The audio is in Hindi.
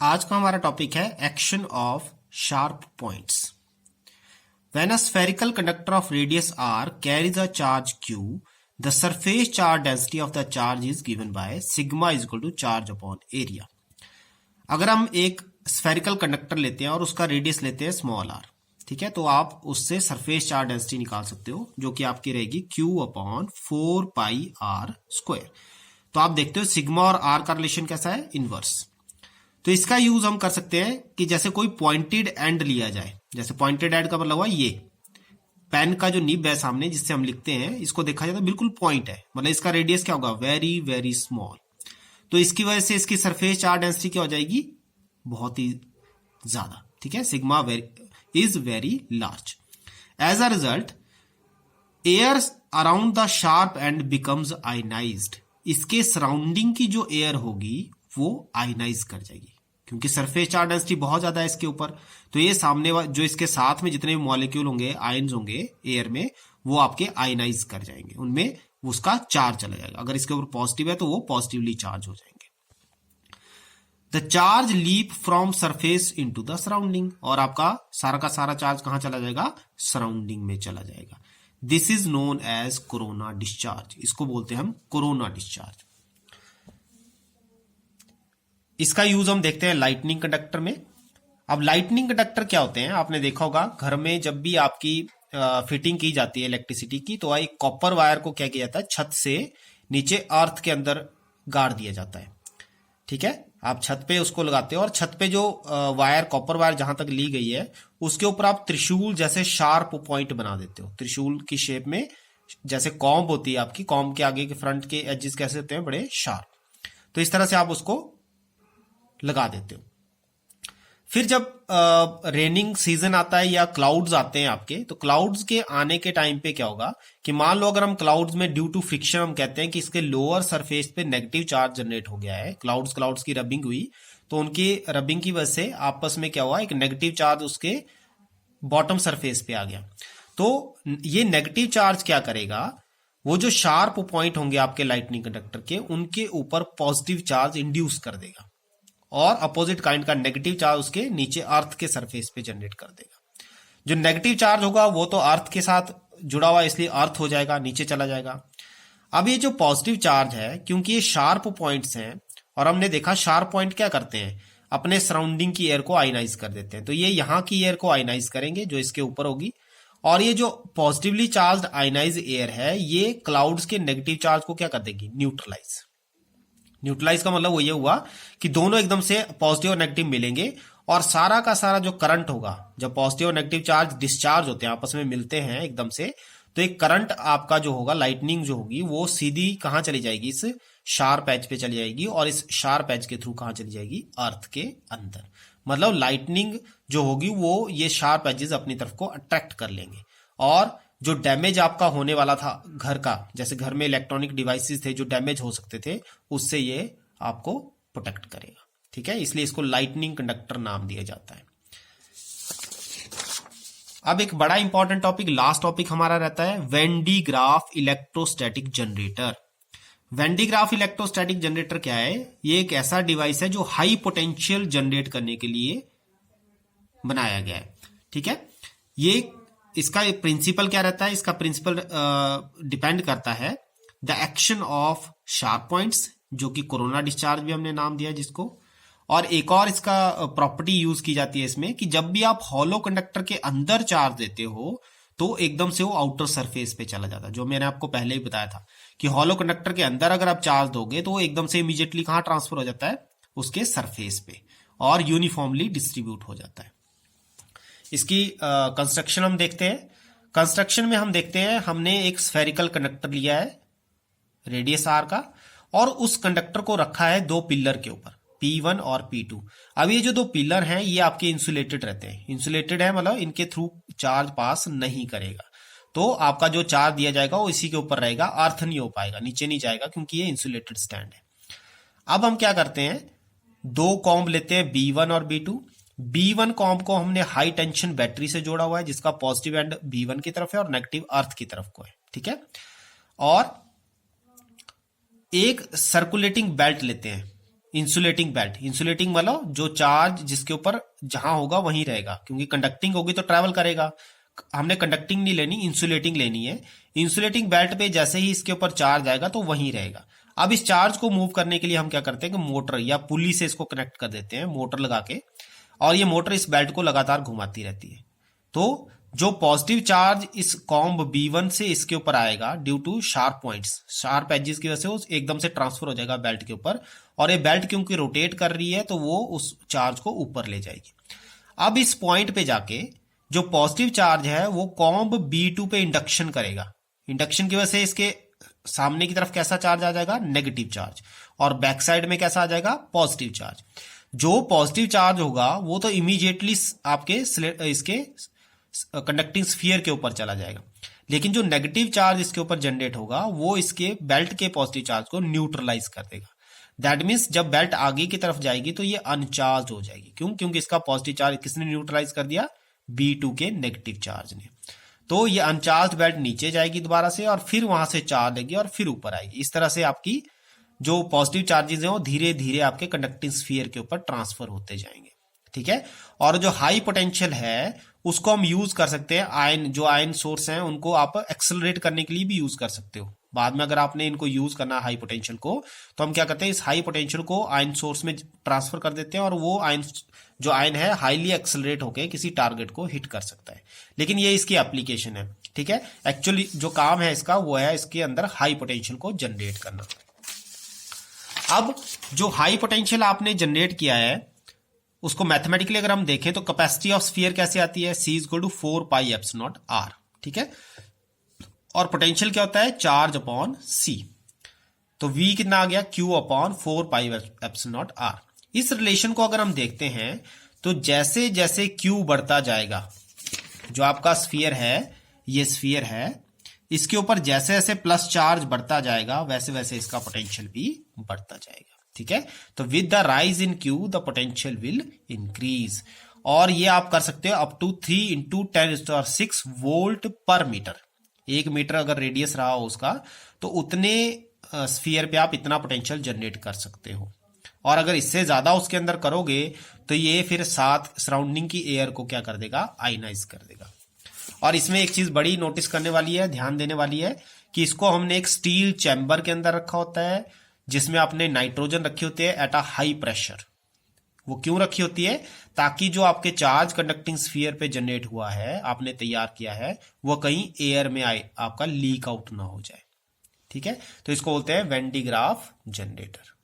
आज का हमारा टॉपिक है action of sharp points. When a spherical conductor of radius r carries a charge q, the surface charge density of the charge is given by sigma is equal to charge upon area। अगर हम एक स्फेरिकल कंडक्टर लेते हैं और उसका रेडियस लेते हैं स्मॉल r, ठीक है, तो आप उससे सरफेस चार्ज डेंसिटी निकाल सकते हो जो कि आपकी रहेगी q अपॉन 4 पाई r स्क्वायर। तो आप देखते हो सिग्मा और r का रिलेशन कैसा है, इनवर्स। तो इसका यूज हम कर सकते हैं कि जैसे कोई पॉइंटेड एंड लिया जाए, जैसे पॉइंटेड एंड का मतलब हुआ ये पेन का जो निब है सामने जिससे हम लिखते हैं, इसको देखा जाए तो बिल्कुल पॉइंट है, मतलब इसका रेडियस क्या होगा, वेरी वेरी स्मॉल। तो इसकी वजह से इसकी सरफेस चार्ज डेंसिटी क्या हो जाएगी, बहुत ही ज्यादा, ठीक है, sigma is very large. As a result air around the sharp end becomes ionized. इसके सराउंडिंग की जो एयर होगी वो आयनाइज कर जाएगी, क्योंकि सरफेस चार्ज डेंसिटी बहुत ज्यादा है इसके ऊपर। तो ये सामने जो इसके साथ में जितने भी मॉलिक्यूल होंगे, आयन्स होंगे एयर में, वो आपके आयनाइज कर जाएंगे, उनमें उसका चार्ज चला जाएगा। अगर इसके ऊपर पॉजिटिव है तो वो पॉजिटिवली चार्ज हो जाएंगे। The charge leap from surface into the surrounding, और आपका सारा का सारा चार्ज कहां चला जाएगा, सराउंडिंग में चला जाएगा। This is known as corona discharge. इसको बोलते हैं हम कोरोना डिस्चार्ज। इसका यूज हम देखते हैं लाइटनिंग कंडक्टर में। अब लाइटनिंग कंडक्टर क्या होते हैं, आपने देखा होगा घर में जब भी आपकी फिटिंग की जाती है इलेक्ट्रिसिटी की, तो एक कॉपर वायर को क्या किया जाता है, छत से नीचे अर्थ के अंदर गाड़ दिया जाता है, ठीक है। आप छत पे उसको लगाते हो और छत पे जो वायर, कॉपर वायर जहां तक ली गई है, उसके ऊपर आप त्रिशूल जैसे शार्प पॉइंट बना देते हो, त्रिशूल की शेप में। जैसे कॉम्ब होती है आपकी, कॉम्ब के आगे के फ्रंट के एजेस कैसे होते हैं, बड़े शार्प। तो इस तरह से आप उसको लगा देते हो। फिर जब रेनिंग सीजन आता है या क्लाउड्स आते हैं आपके, तो क्लाउड्स के आने के टाइम पे क्या होगा कि मान लो अगर हम क्लाउड्स में ड्यू टू फ्रिक्शन, हम कहते हैं कि इसके लोअर सरफेस पे नेगेटिव चार्ज जनरेट हो गया है, क्लाउड्स की रबिंग हुई, तो उनकी रबिंग की वजह से आपस में क्या हुआ, एक नेगेटिव चार्ज उसके बॉटम सरफेस पे आ गया। तो ये नेगेटिव चार्ज क्या करेगा, वो जो शार्प पॉइंट होंगे आपके लाइटनिंग कंडक्टर के, उनके ऊपर पॉजिटिव चार्ज इंड्यूस कर देगा और अपोजिट काइंड का नेगेटिव चार्ज उसके नीचे अर्थ के सरफेस पे जनरेट कर देगा। जो नेगेटिव चार्ज होगा वो तो अर्थ के साथ जुड़ा हुआ, इसलिए अर्थ हो जाएगा, नीचे चला जाएगा। अब ये जो पॉजिटिव चार्ज है, क्योंकि ये शार्प पॉइंट्स हैं, और हमने देखा शार्प पॉइंट क्या करते हैं, अपने सराउंडिंग की एयर को आयनाइज कर देते हैं। तो ये यहां की एयर को आयनाइज करेंगे जो इसके ऊपर होगी, और ये जो पॉजिटिवली चार्ज आयनाइज एयर है, ये क्लाउड्स के नेगेटिव चार्ज को क्या कर देगी, न्यूट्रलाइज। न्यूट्रलाइज का मतलब वो ये हुआ कि दोनों एकदम से पॉजिटिव और नेगेटिव मिलेंगे, और सारा का सारा जो करंट होगा, जब पॉजिटिव और नेगेटिव चार्ज डिस्चार्ज होते हैं, आपस में मिलते हैं एकदम से, तो एक करंट आपका जो होगा, लाइटनिंग जो होगी, वो सीधी कहां चली जाएगी, इस शार्प एज पे चली जाएगी, और इस शार्प एज के थ्रू कहां चली जाएगी, अर्थ के अंदर। मतलब लाइटनिंग जो होगी वो ये शार्प एजेस अपनी तरफ को अट्रैक्ट कर लेंगे, और जो डैमेज आपका होने वाला था घर का, जैसे घर में इलेक्ट्रॉनिक डिवाइसेस थे जो डैमेज हो सकते थे, उससे ये आपको प्रोटेक्ट करेगा, ठीक है। इसलिए इसको लाइटनिंग कंडक्टर नाम दिया जाता है। अब एक बड़ा इंपॉर्टेंट टॉपिक, लास्ट टॉपिक हमारा रहता है when D graph electrostatic generator. When D graph electrostatic generator क्या है, ये एक ऐसा डिवाइस है जो हाई पोटेंशियल जनरेट करने के लिए बनाया गया है, ठीक है। ये इसका प्रिंसिपल क्या रहता है, इसका प्रिंसिपल डिपेंड करता है the action of sharp points, जो कि कोरोना डिस्चार्ज भी हमने नाम दिया जिसको। और एक और इसका प्रॉपर्टी यूज की जाती है इसमें कि जब भी आप हॉलो कंडक्टर के अंदर चार्ज देते हो तो एकदम से वो आउटर सरफेस पे चला जाता है, जो मैंने आपको पहले ही बताया था कि हॉलो कंडक्टर के अंदर अगर आप चार्ज दोगे तो वो एकदम से इमीडिएटली कहां ट्रांसफर हो जाता है, उसके सरफेस पे, और यूनिफॉर्मली डिस्ट्रीब्यूट हो जाता है। इसकी कंस्ट्रक्शन हम देखते हैं। कंस्ट्रक्शन में हम देखते हैं, हमने एक स्फेरिकल कंडक्टर लिया है रेडियस आर का, और उस कंडक्टर को रखा है दो पिलर के ऊपर, P1 और P2। अब ये जो दो पिलर हैं ये आपके इंसुलेटेड रहते हैं, इंसुलेटेड है मतलब इनके थ्रू चार्ज पास नहीं करेगा, तो आपका जो चार्ज दिया जाएगा वो इसी के ऊपर रहेगा, अर्थ नहीं हो पाएगा, नीचे नहीं जाएगा, क्योंकि ये इंसुलेटेड स्टैंड है। अब हम क्या करते हैं, दो कॉम्ब लेते हैं B1 और B2। B1 कॉम्ब को हमने हाई टेंशन बैटरी से जोड़ा हुआ है, जिसका पॉजिटिव एंड B1 की तरफ है और नेगेटिव अर्थ की तरफ को है, ठीक है। और एक सर्कुलेटिंग बेल्ट लेते हैं, इंसुलेटिंग बेल्ट, इंसुलेटिंग मतलब जो चार्ज जिसके ऊपर जहां होगा वहीं रहेगा, क्योंकि कंडक्टिंग होगी तो ट्रैवल करेगा। हमने कंडक्टिंग नहीं लेनी, इंसुलेटिंग लेनी है। इंसुलेटिंग बेल्ट पे जैसे ही इसके ऊपर चार्ज आएगा तो वहीं रहेगा। अब इस चार्ज को मूव करने के लिए हम क्या करते हैं कि मोटर या पुली से इसको कनेक्ट कर देते हैं, मोटर लगा के, और ये मोटर इस बेल्ट को लगातार घुमाती रहती है। तो जो पॉजिटिव चार्ज इस कॉम्ब B1 से इसके ऊपर आएगा, due to sharp points, sharp edges की वजह से वो एकदम से ट्रांसफर हो जाएगा बेल्ट के ऊपर, और ये बेल्ट क्योंकि रोटेट कर रही है तो वो उस चार्ज को ऊपर ले जाएगी। अब इस पॉइंट पे जाके जो पॉजिटिव चार्ज है वो कॉम्ब B2 पे इंडक्शन करेगा। इंडक्शन की वजह से इसके सामने की तरफ कैसा चार्ज आ जाएगा, नेगेटिव चार्ज, और बैक साइड में कैसा आ जाएगा, पॉजिटिव चार्ज। जो पॉजिटिव चार्ज होगा वो तो इमीडिएटली आपके इसके कंडक्टिंग स्फीयर के ऊपर चला जाएगा, लेकिन जो नेगेटिव चार्ज इसके ऊपर जनरेट होगा वो इसके बेल्ट के पॉजिटिव चार्ज को न्यूट्रलाइज कर देगा। दैट मीन्स जब बेल्ट आगे की तरफ जाएगी तो ये अनचार्ज हो जाएगी। क्यों? क्योंकि इसका पॉजिटिव चार्ज किसने न्यूट्रलाइज कर दिया, B2 के नेगेटिव चार्ज ने। तो ये अनचार्ज बेल्ट नीचे जाएगी दोबारा से, और फिर वहां से चार्ज लेगी और फिर ऊपर आएगी। इस तरह से आपकी जो पॉजिटिव चार्जेस हैं वो धीरे धीरे आपके कंडक्टिंग स्फीयर के ऊपर ट्रांसफर होते जाएंगे। ठीक है। और जो हाई पोटेंशियल है उसको हम यूज कर सकते हैं, आयन, जो आयन सोर्स हैं उनको आप एक्सेलरेट करने के लिए भी यूज कर सकते हो। बाद में अगर आपने इनको यूज करना हाई पोटेंशियल को, तो हम क्या करते हैं, इस हाई पोटेंशियल को आयन सोर्स में ट्रांसफर कर देते हैं, और वो आयन, जो आयन है, हाईली एक्सेलरेट होकर किसी टारगेट को हिट कर सकता है। लेकिन ये इसकी एप्लीकेशन है। ठीक है। एक्चुअली जो काम है इसका वो है इसके अंदर हाई पोटेंशियल को जनरेट करना। अब जो हाई पोटेंशियल आपने जनरेट किया है उसको मैथमेटिकली अगर हम देखें तो कैपेसिटी ऑफ स्फीयर कैसे आती है, C = 4 पाई एप्सिलॉन R। ठीक है। और पोटेंशियल क्या होता है, चार्ज अपॉन C। तो V कितना आ गया, Q upon 4 pi epsilon R। इस रिलेशन को अगर हम देखते हैं तो जैसे जैसे Q बढ़ता जाएगा, जो आपका स्फीयर है, ये स्फीयर है, इसके ऊपर जैसे जैसे प्लस चार्ज बढ़ता जाएगा वैसे वैसे इसका पोटेंशियल भी बढ़ता जाएगा। ठीक है। तो with the rise in Q the potential will increase. और ये आप कर सकते हो अप टू 3 × 10⁶ वोल्ट पर मीटर। 1 मीटर अगर रेडियस रहा हो उसका, तो उतने स्फीयर पे आप इतना पोटेंशियल जनरेट कर सकते हो। और अगर इससे ज्यादा उसके अंदर करोगे तो ये फिर साथ सराउंडिंग की एयर को क्या कर देगा, आयनाइज कर देगा। और इसमें एक चीज बड़ी नोटिस करने वाली है, ध्यान देने वाली है, कि इसको हमने एक स्टील चैम्बर के अंदर रखा होता है जिसमें आपने नाइट्रोजन रखी होती है एट अ हाई प्रेशर। वो क्यों रखी होती है, ताकि जो आपके चार्ज कंडक्टिंग स्फीयर पे जनरेट हुआ है, आपने तैयार किया है, वो कहीं एयर में आए, आपका लीक आउट ना हो जाए। ठीक है। तो इसको बोलते हैं वेन डी ग्राफ जनरेटर।